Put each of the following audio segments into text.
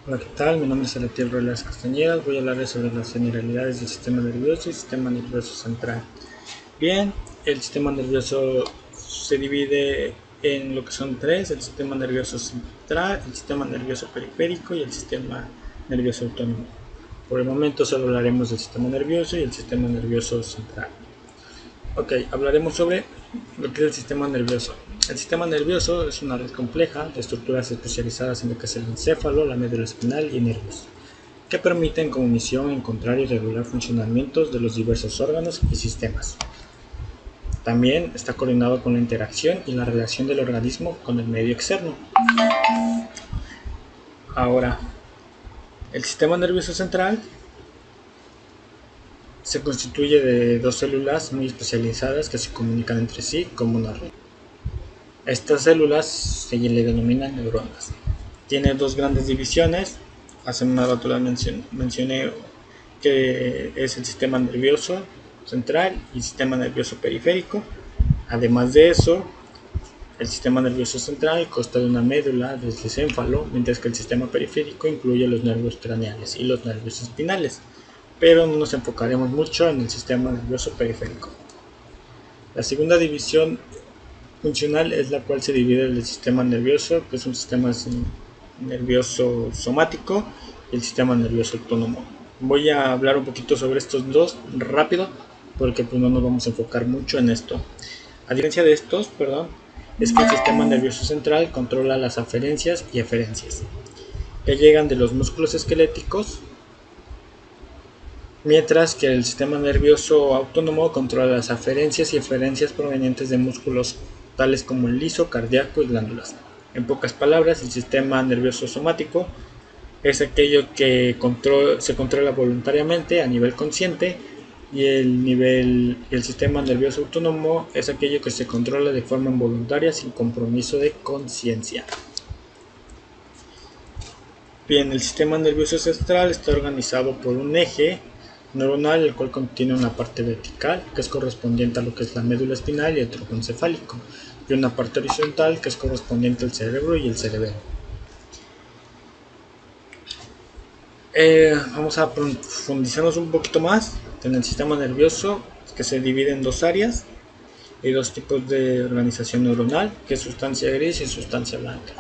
Hola, ¿qué tal? Mi nombre es Salatiel Ruelas Castañedas. Voy a hablarles sobre las generalidades del sistema nervioso y sistema nervioso central. Bien, el sistema nervioso se divide en lo que son tres: el sistema nervioso central, el sistema nervioso periférico y el sistema nervioso autónomo. Por el momento solo hablaremos del sistema nervioso y el sistema nervioso central. Ok, hablaremos sobre lo que es el sistema nervioso. El sistema nervioso es una red compleja de estructuras especializadas en lo que es el encéfalo, la médula espinal y nervios, que permiten como misión encontrar y regular funcionamientos de los diversos órganos y sistemas. También está coordinado con la interacción y la relación del organismo con el medio externo. Ahora, el sistema nervioso central se constituye de dos células muy especializadas que se comunican entre sí como una red. Estas células se le denominan neuronas. Tiene dos grandes divisiones. Hace un rato las mencioné, que es el sistema nervioso central y el sistema nervioso periférico. Además de eso, el sistema nervioso central consta de una médula del encéfalo, mientras que el sistema periférico incluye los nervios craneales y los nervios espinales. Pero no nos enfocaremos mucho en el sistema nervioso periférico. La segunda división funcional es la cual se divide del sistema nervioso, que es un sistema nervioso somático, y el sistema nervioso autónomo. Voy a hablar un poquito sobre estos dos rápido, porque pues no nos vamos a enfocar mucho en esto. A diferencia de estos, es que el sistema nervioso central controla las aferencias y eferencias, que llegan de los músculos esqueléticos, mientras que el sistema nervioso autónomo controla las aferencias y eferencias provenientes de músculos tales como el liso, cardíaco y glándulas. En pocas palabras, el sistema nervioso somático es aquello que se controla voluntariamente a nivel consciente, y el sistema nervioso autónomo es aquello que se controla de forma involuntaria sin compromiso de conciencia. Bien, el sistema nervioso central está organizado por un eje neuronal, el cual contiene una parte vertical, que es correspondiente a lo que es la médula espinal y el tronco encefálico, y una parte horizontal, que es correspondiente al cerebro y el cerebelo. Vamos a profundizarnos un poquito más en el sistema nervioso, que se divide en dos áreas. Hay dos tipos de organización neuronal, que es sustancia gris y sustancia blanca.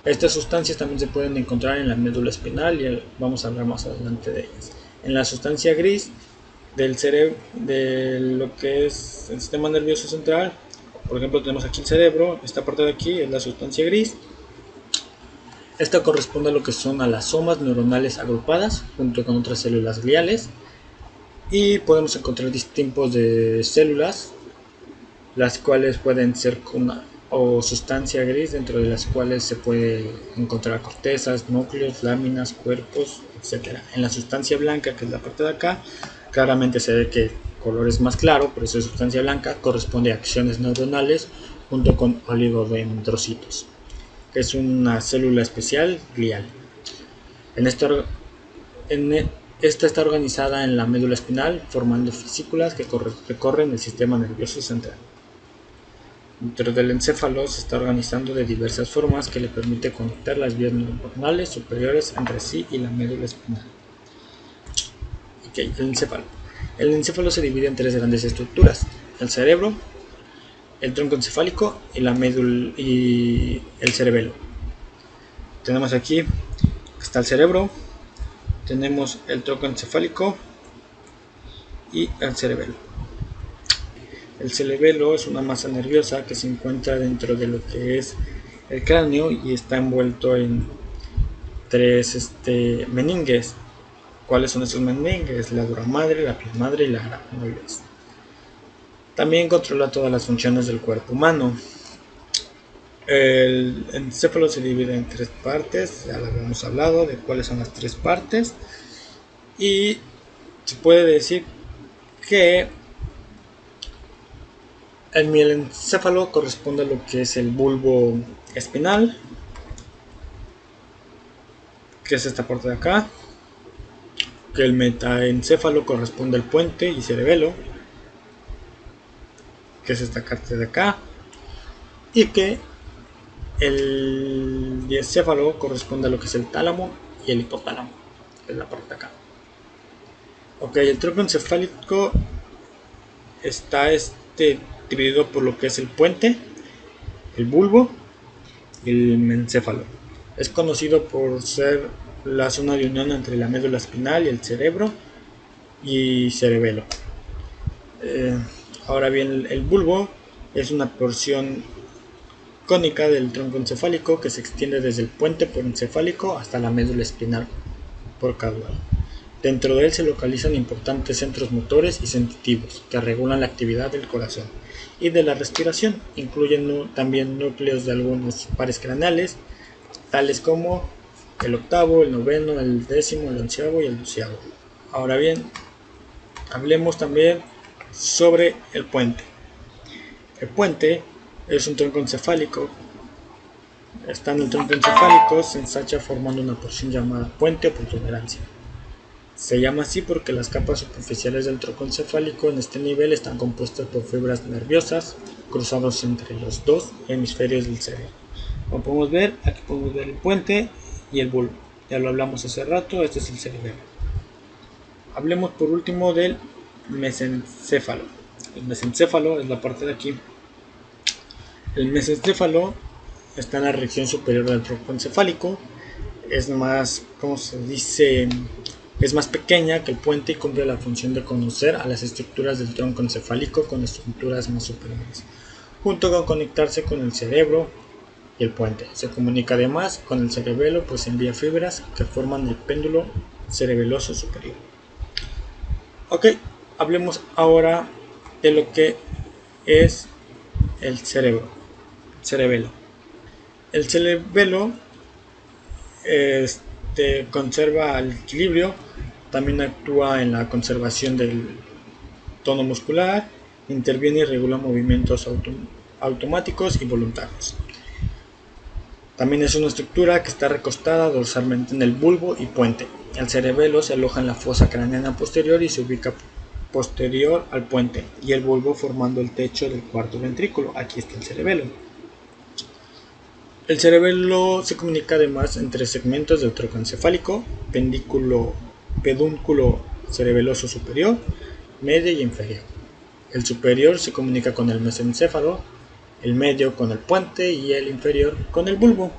Estas sustancias también se pueden encontrar en la médula espinal y vamos a hablar más adelante de ellas. En la sustancia gris del cerebro, de lo que es el sistema nervioso central, por ejemplo, tenemos aquí el cerebro. Esta parte de aquí es la sustancia gris. Esta corresponde a lo que son a las somas neuronales agrupadas junto con otras células gliales, y podemos encontrar distintos tipos de células, las cuales pueden ser o sustancia gris, dentro de las cuales se puede encontrar cortezas, núcleos, láminas, cuerpos, etc. En la sustancia blanca, que es la parte de acá, claramente se ve que el color es más claro, por eso es sustancia blanca, corresponde a acciones neuronales junto con oligodendrocitos, que es una célula especial glial. En esta, esta está organizada en la médula espinal, formando fascículas que recorren el sistema nervioso central. Dentro del encéfalo se está organizando de diversas formas que le permite conectar las vías neuronales superiores entre sí y la médula espinal. Okay, el encéfalo. El encéfalo se divide en tres grandes estructuras: el cerebro, el tronco encefálico y la médula y el cerebelo. Tenemos aquí, está el cerebro, tenemos el tronco encefálico y el cerebelo. El cerebelo es una masa nerviosa que se encuentra dentro de lo que es el cráneo y está envuelto en tres meninges. ¿Cuáles son estos meninges? La dura madre, la piel madre y la aracnoides. También controla todas las funciones del cuerpo humano. El encéfalo se divide en tres partes, ya lo habíamos hablado de cuáles son las tres partes, y se puede decir que el mielencéfalo corresponde a lo que es el bulbo espinal, que es esta parte de acá, que el metaencéfalo corresponde al puente y cerebelo, que es esta parte de acá, y que el diencéfalo corresponde a lo que es el tálamo y el hipotálamo, que es la parte de acá. Ok, el tronco encefálico está dividido por lo que es el puente, el bulbo y el mesencéfalo. Es conocido por ser la zona de unión entre la médula espinal y el cerebro y cerebelo. Ahora bien, el bulbo es una porción cónica del tronco encefálico que se extiende desde el puente porencefálico hasta la médula espinal por caudal. Dentro de él se localizan importantes centros motores y sensitivos que regulan la actividad del corazón y de la respiración. Incluyen también núcleos de algunos pares craneales, tales como el octavo, el noveno, el décimo, el onceavo y el doceavo. Ahora bien, hablemos también sobre el puente. El puente es un tronco encefálico. Está en el tronco encefálico, se ensancha formando una porción llamada puente o protuberancia. Se llama así porque las capas superficiales del tronco encefálico en este nivel están compuestas por fibras nerviosas cruzadas entre los dos hemisferios del cerebro. Como podemos ver, aquí podemos ver el puente y el bulbo. Ya lo hablamos hace rato, este es el cerebelo. Hablemos por último del mesencéfalo. El mesencéfalo es la parte de aquí. El mesencéfalo está en la región superior del tronco encefálico. Es más, ¿cómo se dice? Es más pequeña que el puente y cumple la función de conocer a las estructuras del tronco encefálico con estructuras más superiores, junto con conectarse con el cerebro y el puente. Se comunica además con el cerebelo, pues envía fibras que forman el péndulo cerebeloso superior. Ok, hablemos ahora de lo que es el cerebelo. El cerebelo conserva el equilibrio, también actúa en la conservación del tono muscular, interviene y regula movimientos automáticos y voluntarios. También es una estructura que está recostada dorsalmente en el bulbo y puente. El cerebelo se aloja en la fosa craneana posterior y se ubica posterior al puente y el bulbo formando el techo del cuarto ventrículo. Aquí está el cerebelo. El cerebelo se comunica además entre segmentos del tronco encefálico, pedúnculo cerebeloso superior, medio y inferior. El superior se comunica con el mesencéfalo, el medio con el puente y el inferior con el bulbo.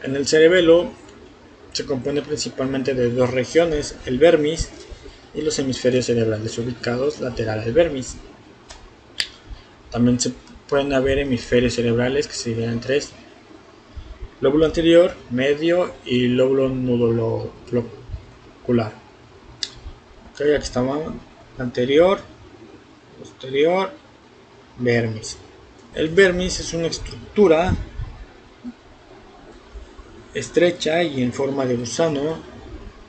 En el cerebelo se compone principalmente de dos regiones, el vermis y los hemisferios cerebrales ubicados lateral al vermis. También se pueden haber hemisferios cerebrales que se dividen en tres: lóbulo anterior, medio y lóbulo nudocular. Okay, aquí estamos: anterior, posterior, vermis. El vermis es una estructura estrecha y en forma de gusano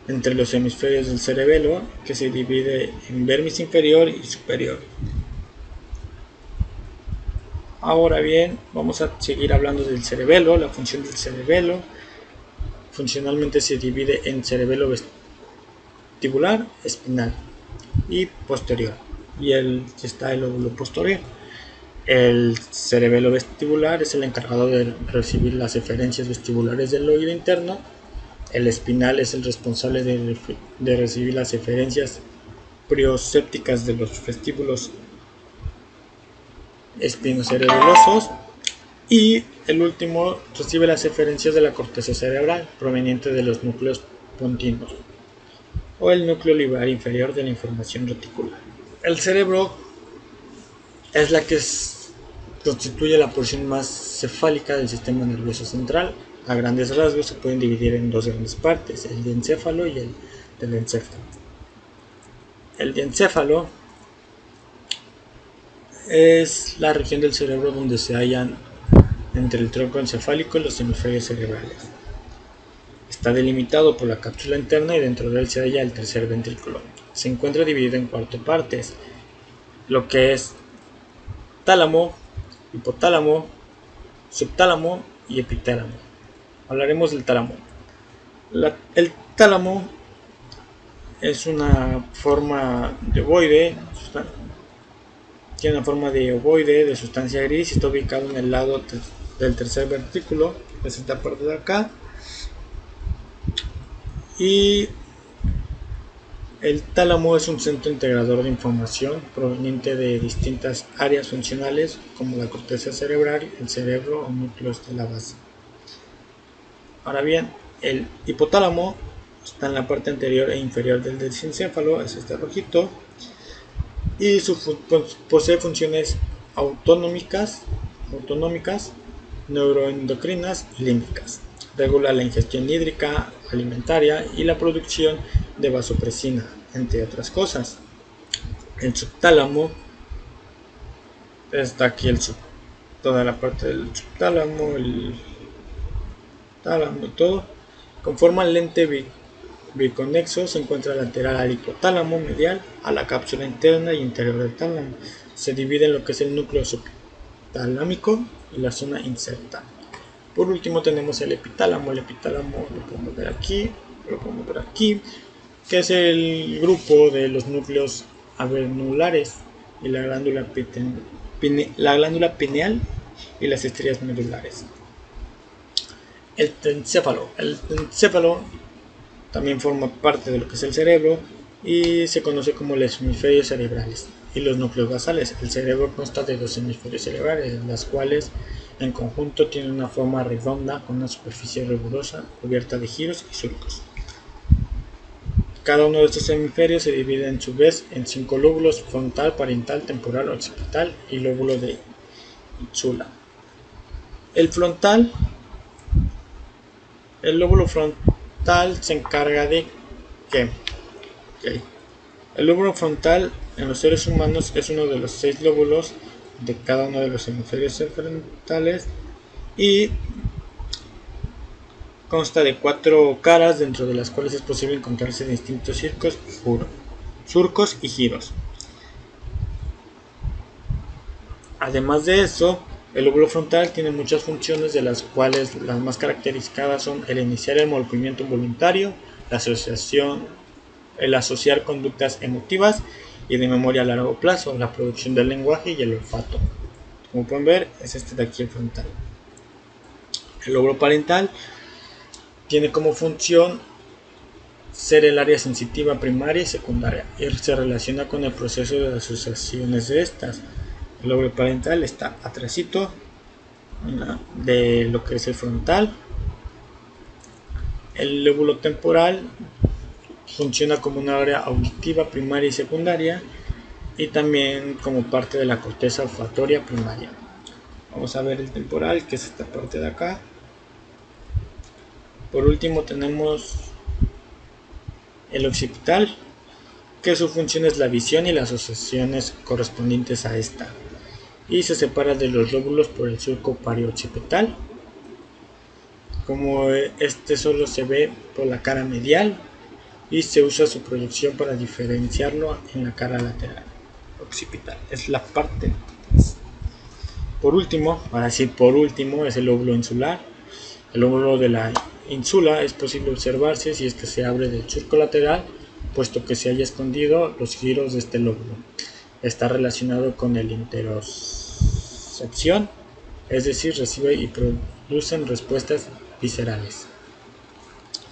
entre los hemisferios del cerebelo que se divide en vermis inferior y superior. Ahora bien, vamos a seguir hablando del cerebelo. La función del cerebelo funcionalmente se divide en cerebelo vestibular, espinal y posterior, y está el lóbulo posterior. El cerebelo vestibular es el encargado de recibir las eferencias vestibulares del oído interno. El espinal es el responsable de recibir las eferencias propriosépticas de los vestíbulos espinocerebelosos, y el último recibe las eferencias de la corteza cerebral proveniente de los núcleos pontinos o el núcleo libar inferior de la información reticular. El cerebro es la que constituye la porción más cefálica del sistema nervioso central. A grandes rasgos se pueden dividir en dos grandes partes: el diencéfalo y el telencéfalo. El diencéfalo es la región del cerebro donde se hallan entre el tronco encefálico y los hemisferios cerebrales. Está delimitado por la cápsula interna y dentro de él se halla el tercer ventrículo. Se encuentra dividido en cuatro partes, lo que es tálamo, hipotálamo, subtálamo y epitálamo. Hablaremos del tálamo. El tálamo es una forma de ovoide, tiene una forma de ovoide de sustancia gris y está ubicado en el lado del tercer ventrículo. es esta parte de acá. Y el tálamo es un centro integrador de información proveniente de distintas áreas funcionales como la corteza cerebral, el cerebro o núcleos de la base. Ahora bien, el hipotálamo está en la parte anterior e inferior del encéfalo, es este rojito, y posee funciones autonómicas, neuroendocrinas y límbicas. Regula la ingestión hídrica, alimentaria y la producción de vasopresina, entre otras cosas. El subtálamo, está aquí toda la parte del subtálamo, el tálamo, todo. Conforma el lente biconexo, se encuentra lateral al hipotálamo medial, a la cápsula interna y interior del tálamo. Se divide en lo que es el núcleo subtalámico y la zona inserta. Por último tenemos el epitálamo. El epitálamo lo podemos ver aquí, que es el grupo de los núcleos avernulares y la glándula pineal y las estrellas medulares. El encéfalo también forma parte de lo que es el cerebro y se conoce como los hemisferios cerebrales y los núcleos basales. El cerebro consta de 2 hemisferios cerebrales, las cuales en conjunto tienen una forma redonda con una superficie rigurosa cubierta de giros y surcos. Cada uno de estos hemisferios se divide en su vez en 5 lóbulos: frontal, parental, temporal, occipital y lóbulo de insula. El lóbulo frontal se encarga de que el lóbulo frontal en los seres humanos es uno de los 6 lóbulos de cada uno de los hemisferios frontales y consta de 4 caras, dentro de las cuales es posible encontrarse distintos surcos y giros. Además de eso, el lóbulo frontal tiene muchas funciones, de las cuales las más caracterizadas son el iniciar el movimiento voluntario, el asociar conductas emotivas y de memoria a largo plazo, la producción del lenguaje y el olfato. Como pueden ver, es este de aquí el frontal. El lóbulo parental tiene como función ser el área sensitiva primaria y secundaria y se relaciona con el proceso de asociaciones de estas. El lóbulo parental está atrásito de lo que es el frontal. El lóbulo temporal funciona como una área auditiva primaria y secundaria y también como parte de la corteza olfatoria primaria. Vamos a ver el temporal, que es esta parte de acá. Por último tenemos el occipital, que su función es la visión y las asociaciones correspondientes a esta, y se separa de los lóbulos por el surco perioccipital. Como este solo se ve por la cara medial y se usa su proyección para diferenciarlo en la cara lateral. Occipital es la parte. Por último, es el lóbulo insular. El lóbulo de la insula es posible observarse si este se abre del surco lateral, puesto que se haya escondido los giros de este lóbulo. Está relacionado con el interocepción, es decir, recibe y producen respuestas viscerales.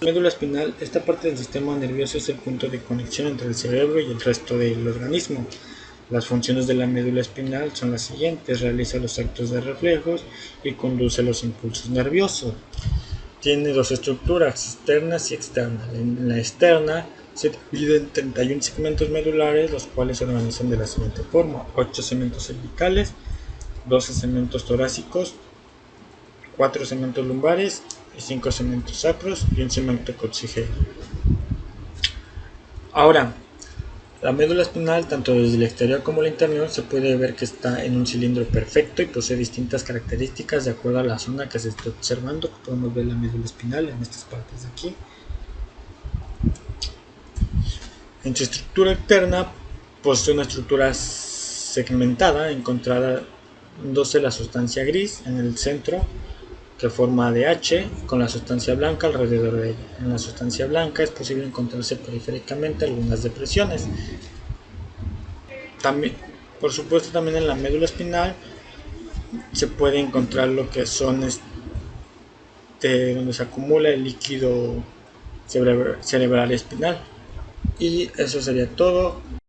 La médula espinal, esta parte del sistema nervioso, es el punto de conexión entre el cerebro y el resto del organismo. Las funciones de la médula espinal son las siguientes: realiza los actos de reflejos y conduce los impulsos nerviosos. Tiene 2 estructuras, externas y externas. En la externa se divide en 31 segmentos medulares, los cuales se organizan de la siguiente forma: 8 segmentos cervicales, 12 segmentos torácicos, 4 segmentos lumbares, 5 segmentos sacros y un segmento coxígeo. Ahora, la médula espinal, tanto desde el exterior como el interior, se puede ver que está en un cilindro perfecto y posee distintas características de acuerdo a la zona que se está observando. Podemos ver la médula espinal en estas partes de aquí. En su estructura externa posee una estructura segmentada, encontrándose la sustancia gris en el centro, que forma ADH, con la sustancia blanca alrededor de ella. En la sustancia blanca es posible encontrarse periféricamente algunas depresiones. También, por supuesto, también en la médula espinal se puede encontrar lo que son donde se acumula el líquido cerebral espinal. Y eso sería todo.